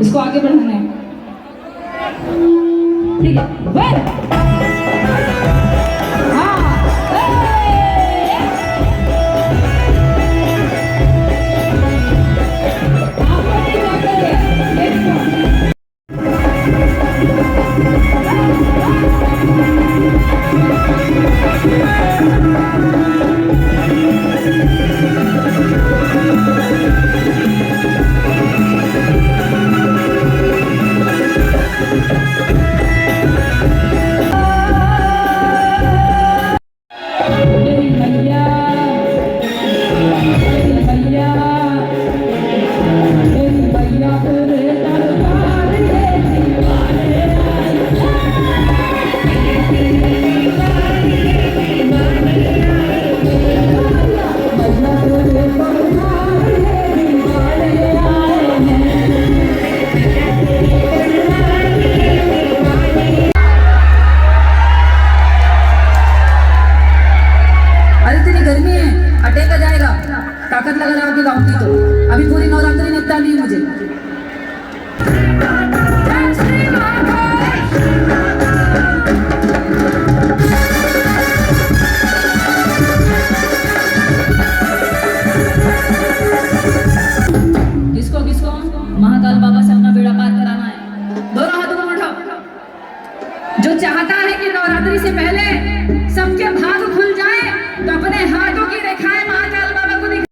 इसको आगे बढ़ाना है। ठीक है, वन ताकत लगा लगा के गाऊंगी तो अभी पूरी नवरात्रि निपटा नहीं मुझे। किसको किसको महाकाल बाबा से अपना बेड़ा पार कराना है। दोनों हाथों को उठाओ। जो चाहता है कि नवरात्रि से पहले सबके भाग खुल जाए तो अपने हाथों की रेखाएं महाकाल बाबा को दिखा।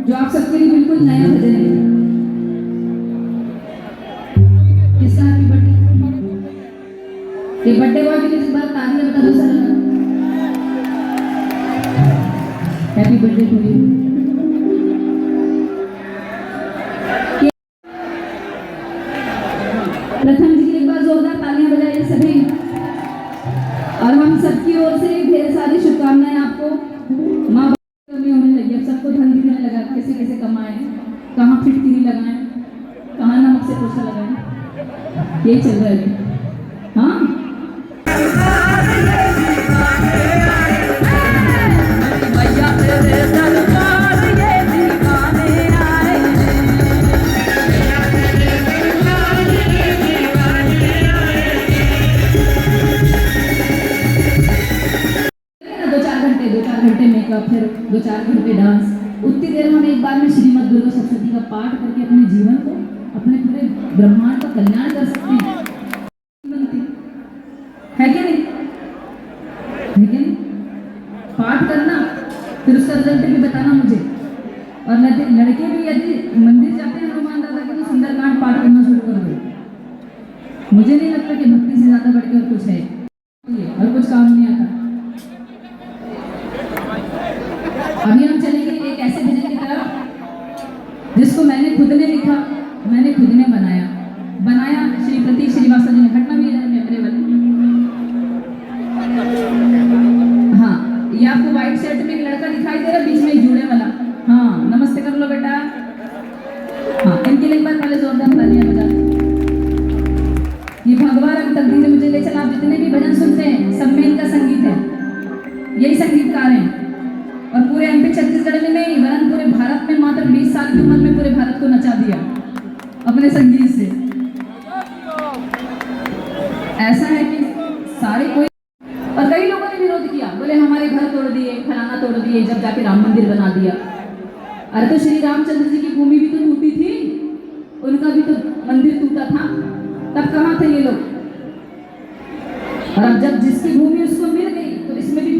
जो आप सबके लिए बिल्कुल नया भजन है। किसका हैप्पी बर्थडे? ये बर्थडे बॉय के लिए इस बार तालियां बता दो sir. Happy birthday to you. Pratham ji के एक बार जोरदार तालियां बजाइए सभी। और हम सबकी ओर से ढेर सारी शुभकामनाएं आपको। माँ कमी होने लगी, अब सबको धन दिखने लगा, कैसे कैसे कमाएं, कहाँ फिटकिरी लगाएं, कहाँ नमक से पोछा लगाएं, यही चल रहा है। हाँ दो चार घंटे 2-4 घंटे मेकअप, फिर 2-4 घंटे डांस, उतनी देर हम एक बार में श्रीमद् दुर्गा सप्तशती का पाठ करके अपने जीवन को, अपने पूरे ब्रह्मांड का कल्याण कर सकते हैं। बनती है कि नहीं? है कि नहीं? पाठ करना, फिर उसका रिजल्ट भी बताना मुझे। और लड़के भी यदि मंदिर जाते हैं हनुमान दादा के तो सुंदरकांड पाठ करना शुरू कर दो। मुझे नहीं लगता कि भक्ति से ज्यादा बढ़ के और कुछ है, और कुछ काम नहीं आता। अभी हम चलेंगे एक ऐसे भजन की तरफ जिसको मैंने खुद ने लिखा, मैंने खुद ने बनाया श्री प्रतीक श्रीवास्तव जी ने। घटना भी है मेरे वाले। हाँ, ये आपको व्हाइट शर्ट में एक लड़का दिखाई दे रहा है, बीच में एक जूड़े वाला। हाँ, नमस्ते कर लो बेटा। हाँ, इनके लिए एक बार पहले जोरदार तालियां बजा। ये भगवान अब तकदीर मुझे ले चला। आप जितने भी भजन सुनते हैं सब में इनका संगीत है, यही संगीतकार हैं। और पूरे एमपी छत्तीसगढ़ में नहीं, वरन पूरे भारत में मात्र 20 साल की उम्र में पूरे भारत को नचा दिया अपने संगीत से। ऐसा है कि सारे कोई, और कई लोगों ने विरोध किया, बोले हमारे घर तोड़ दिए, फलाना तोड़ दिए, जब जाके राम मंदिर बना दिया। अरे तो श्री रामचंद्र जी की भूमि भी तो टूटी थी, उनका भी तो मंदिर टूटा था, तब कहाँ थे ये लोग? और अब जब जिसकी भूमि उसको मिल गई तो इसमें भी